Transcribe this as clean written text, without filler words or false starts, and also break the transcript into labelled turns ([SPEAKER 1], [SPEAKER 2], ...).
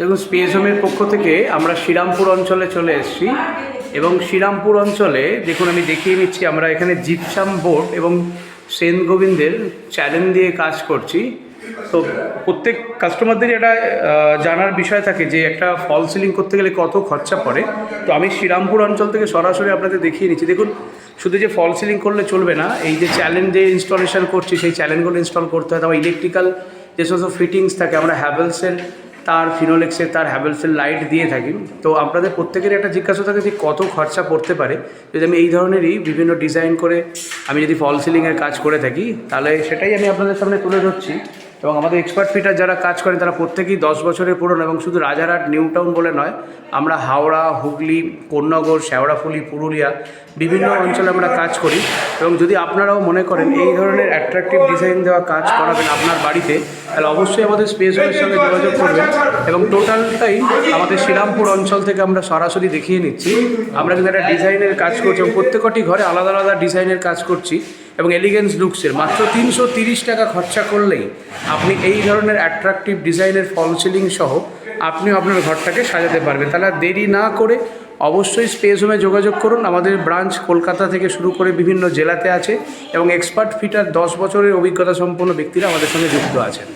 [SPEAKER 1] দেখুন, স্পেস হোমের পক্ষ থেকে আমরা শ্রীরামপুর অঞ্চলে চলে এসেছি এবং শ্রীরামপুর অঞ্চলে দেখুন আমি দেখিয়ে নিচ্ছি, আমরা এখানে জিপসাম বোর্ড এবং সেন গোবিন্দের চ্যালেঞ্জ দিয়ে কাজ করছি। তো প্রত্যেক কাস্টমারদের এটা জানার বিষয় থাকে যে একটা ফল সিলিং করতে গেলে কত খরচা পড়ে। তো আমি শ্রীরামপুর অঞ্চল থেকে সরাসরি আপনাদের দেখিয়ে নিচ্ছি। দেখুন, শুধু যে ফল সিলিং করলে চলবে না, এই যে চ্যালেঞ্জ যে ইনস্টলেশন করছি সেই চ্যালেঞ্জগুলো ইনস্টল করতে হয়। তারপর ইলেকট্রিক্যাল যে সমস্ত ফিটিংস থাকে, আমরা হ্যাভেলসের তার, ফিনোলেক্সের তার, হ্যাভেলসের লাইট দিয়ে থাকি। তো আপনাদের প্রত্যেকেরই একটা জিজ্ঞাসা থাকে যে কত খরচা পড়তে পারে যদি আমি এই ধরনেরই বিভিন্ন ডিজাইন করে আমি যদি ফল সিলিংয়ের কাজ করে থাকি, তাহলে সেটাই আমি আপনাদের সামনে তুলে ধরছি। এবং আমাদের এক্সপার্ট ফিটার যারা কাজ করেন তারা প্রত্যেকেই 10 বছরের পুরনো, এবং শুধু রাজারহাট নিউ টাউন বলে নয়, আমরা হাওড়া, হুগলি, কোন্নগর, শেওড়াফুলি, পুরুলিয়া বিভিন্ন অঞ্চলে আমরা কাজ করি। এবং যদি আপনারাও মনে করেন এই ধরনের অ্যাট্রাকটিভ ডিজাইন দেওয়া কাজ করাবেন আপনার বাড়িতে, তাহলে অবশ্যই আমাদের স্পেস হোমের সঙ্গে যোগাযোগ করবেন। এবং টোটালটাই আমাদের শ্রীরামপুর অঞ্চল থেকে আমরা সরাসরি দেখিয়ে নিচ্ছি। আমরা কিন্তু একটা ডিজাইনের কাজ করছি এবং প্রত্যেকটি ঘরে আলাদা আলাদা ডিজাইনের কাজ করছি। এবং এলিগেন্স লুকসের মাত্র 330 টাকা খরচা করলেই আপনি এই ধরনের অ্যাট্রাকটিভ ডিজাইনের ফল সিলিং সহ আপনিও আপনার ঘরটাকে সাজাতে পারবেন। তাহলে দেরি না করে অবশ্যই স্পেস হোমে যোগাযোগ করুন। আমাদের ব্রাঞ্চ কলকাতা থেকে শুরু করে বিভিন্ন জেলাতে আছে এবং এক্সপার্ট ফিটার 10 বছরের অভিজ্ঞতা সম্পন্ন ব্যক্তিরা আমাদের সঙ্গে যুক্ত আছেন।